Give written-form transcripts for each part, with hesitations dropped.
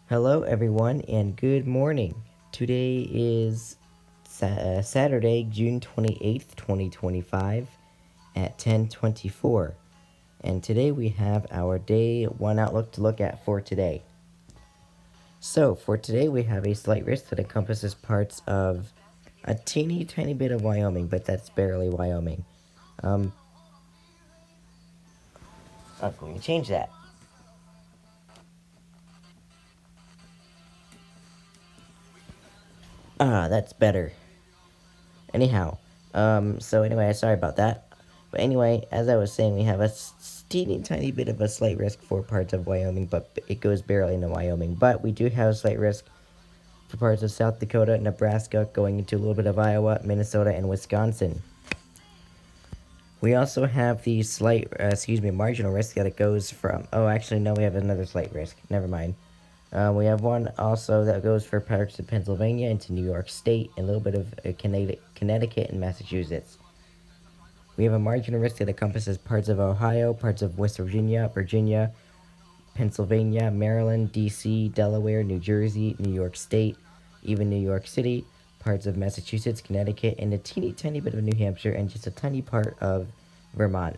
Hello, everyone, and good morning. Today is Saturday, June 28th, 2025, at 10:24. And today we have our day one outlook to look at for today. So, for today, we have a slight risk that encompasses parts of a teeny tiny bit of Wyoming, but that's barely Wyoming. I'm going to change that. That's better. Anyhow, so anyway, sorry about that. But anyway, as I was saying, we have a teeny tiny bit of a slight risk for parts of Wyoming, but it goes barely into Wyoming. But we do have a slight risk for parts of South Dakota, Nebraska, going into a little bit of Iowa, Minnesota, and Wisconsin. We also have the marginal risk that it goes from. Oh, actually, no, we have another slight risk. Never mind. We have one also that goes for parts of Pennsylvania into New York State, and a little bit of Connecticut and Massachusetts. We have a marginal risk that encompasses parts of Ohio, parts of West Virginia, Pennsylvania, Maryland, D.C., Delaware, New Jersey, New York State, even New York City, parts of Massachusetts, Connecticut, and a teeny tiny bit of New Hampshire, and just a tiny part of Vermont.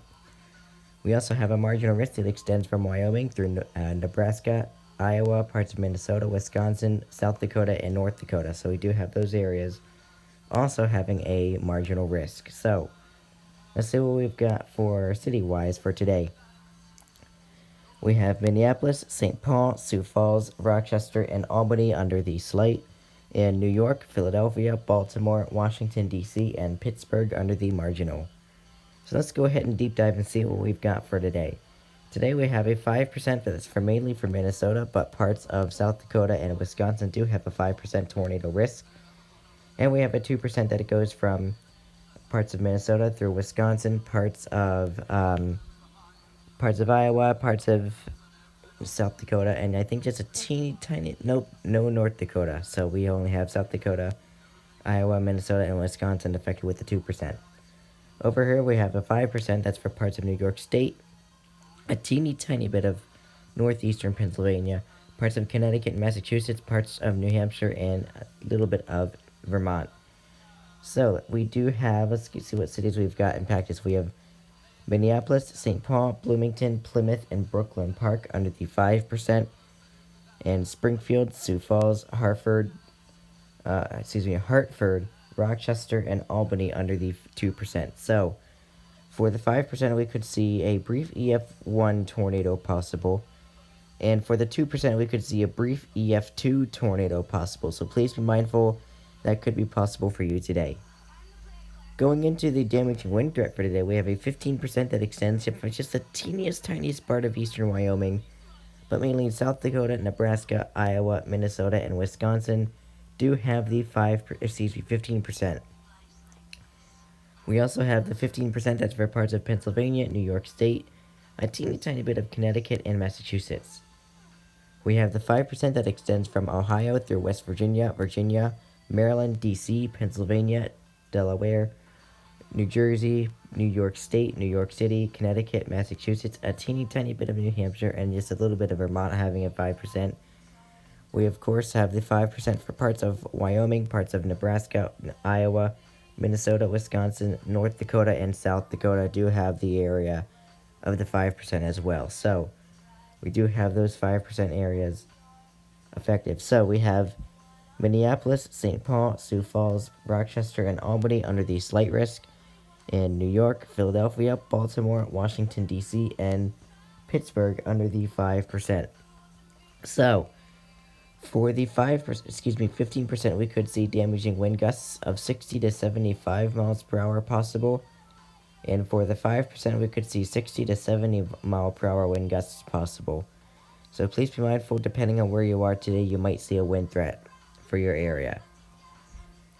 We also have a marginal risk that extends from Wyoming through Nebraska, Iowa, parts of Minnesota, Wisconsin, South Dakota, and North Dakota. So we do have those areas also having a marginal risk. So let's see what we've got for city-wise for today. We have Minneapolis, St. Paul, Sioux Falls, Rochester, and Albany under the slight, and New York, Philadelphia, Baltimore, Washington, D.C., and Pittsburgh under the marginal. So let's go ahead and deep dive and see what we've got for today. Today we have a 5% that's mainly for Minnesota, but parts of South Dakota and Wisconsin do have a 5% tornado risk. And we have a 2% that it goes from parts of Minnesota through Wisconsin, parts of Iowa, parts of South Dakota, and I think just a teeny tiny, no North Dakota. So we only have South Dakota, Iowa, Minnesota, and Wisconsin affected with the 2%. Over here we have a 5% that's for parts of New York State, a teeny tiny bit of northeastern Pennsylvania, parts of Connecticut and Massachusetts, parts of New Hampshire, and a little bit of Vermont. So we do have, let's see what cities we've got impacted. So we have Minneapolis, St. Paul, Bloomington, Plymouth, and Brooklyn Park under the 5%, and Springfield, Sioux Falls, Hartford, Rochester, and Albany under the 2%. So for the 5%, we could see a brief EF1 tornado possible. And for the 2%, we could see a brief EF2 tornado possible. So please be mindful that could be possible for you today. Going into the damaging wind threat for today, we have a 15% that extends from just the teeniest, tiniest part of eastern Wyoming, but mainly in South Dakota, Nebraska, Iowa, Minnesota, and Wisconsin do have the 15%. We also have the 15% that's for parts of Pennsylvania, New York State, a teeny tiny bit of Connecticut, and Massachusetts. We have the 5% that extends from Ohio through West Virginia, Maryland, D.C., Pennsylvania, Delaware, New Jersey, New York State, New York City, Connecticut, Massachusetts, a teeny tiny bit of New Hampshire, and just a little bit of Vermont having a 5%. We, of course, have the 5% for parts of Wyoming, parts of Nebraska, Iowa, Minnesota, Wisconsin, North Dakota, and South Dakota do have the area of the 5% as well. So we do have those 5% areas effective. So we have Minneapolis, St. Paul, Sioux Falls, Rochester, and Albany under the slight risk, and New York, Philadelphia, Baltimore, Washington, D.C., and Pittsburgh under the 5%. So for the 15%, we could see damaging wind gusts of 60 to 75 miles per hour possible. And for the 5%, we could see 60 to 70 mile per hour wind gusts possible. So please be mindful, depending on where you are today, you might see a wind threat for your area.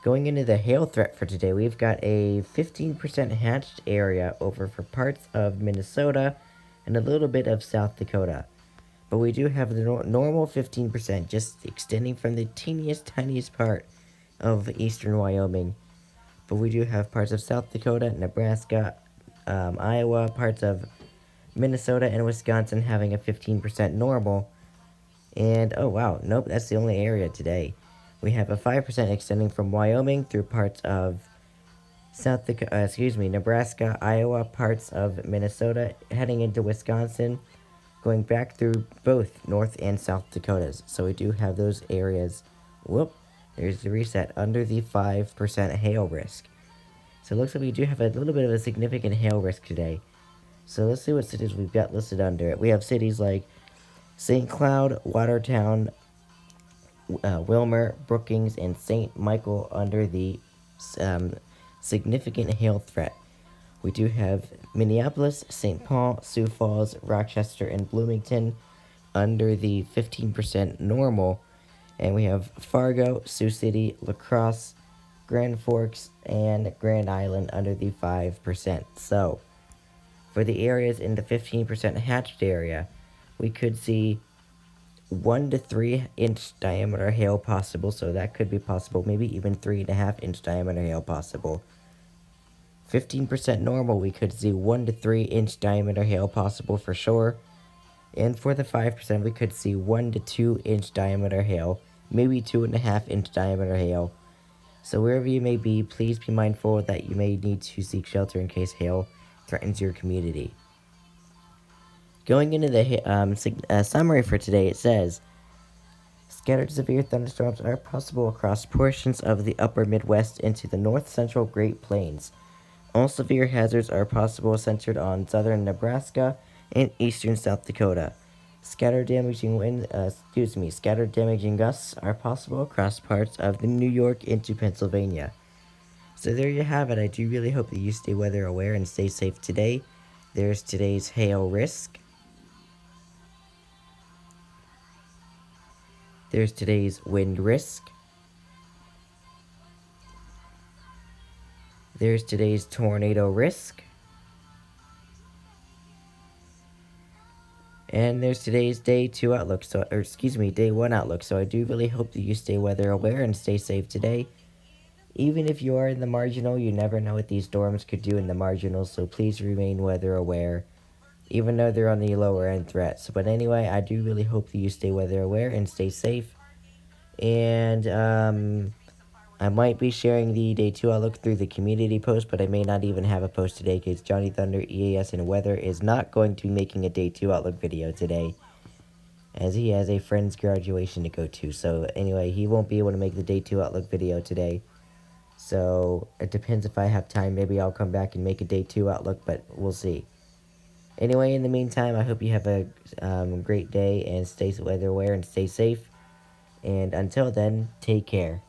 Going into the hail threat for today, we've got a 15% hatched area over for parts of Minnesota and a little bit of South Dakota. But we do have the normal 15%, just extending from the teeniest, tiniest part of eastern Wyoming. But we do have parts of South Dakota, Nebraska, Iowa, parts of Minnesota, and Wisconsin having a 15% normal. And, oh wow, nope, that's the only area today. We have a 5% extending from Wyoming through parts of Nebraska, Iowa, parts of Minnesota, heading into Wisconsin, going back through both North and South Dakotas. So we do have those areas. Whoop, there's the reset under the 5% hail risk. So it looks like we do have a little bit of a significant hail risk today. So let's see what cities we've got listed under it. We have cities like St. Cloud, Watertown, Wilmer, Brookings, and St. Michael under the significant hail threat. We do have Minneapolis, St. Paul, Sioux Falls, Rochester, and Bloomington under the 15% normal. And we have Fargo, Sioux City, La Crosse, Grand Forks, and Grand Island under the 5%. So, for the areas in the 15% hatched area, we could see 1 to 3 inch diameter hail possible, so that could be possible, maybe even 3.5 inch diameter hail possible. 15% normal, we could see 1 to 3 inch diameter hail possible for sure. And for the 5%, we could see 1 to 2 inch diameter hail, maybe 2.5 inch diameter hail. So wherever you may be, please be mindful that you may need to seek shelter in case hail threatens your community. Going into the summary for today, it says, scattered severe thunderstorms are possible across portions of the upper Midwest into the north-central Great Plains. All severe hazards are possible centered on southern Nebraska and eastern South Dakota. Scattered damaging gusts are possible across parts of the New York into Pennsylvania. So there you have it. I do really hope that you stay weather aware and stay safe today. There's today's hail risk. There's today's wind risk. There's today's tornado risk. And there's today's day 1 outlook. So I do really hope that you stay weather aware and stay safe today. Even if you are in the marginal, you never know what these storms could do in the marginal, so please remain weather aware, even though they're on the lower end threats. But anyway, I do really hope that you stay weather aware and stay safe. And I might be sharing the day 2 outlook through the community post, but I may not even have a post today because Johnny Thunder, EAS, and Weather is not going to be making a day 2 outlook video today, as he has a friend's graduation to go to. So anyway, he won't be able to make the day 2 outlook video today. So it depends if I have time. Maybe I'll come back and make a day 2 outlook, but we'll see. Anyway, in the meantime, I hope you have a great day and stay weather aware and stay safe. And until then, take care.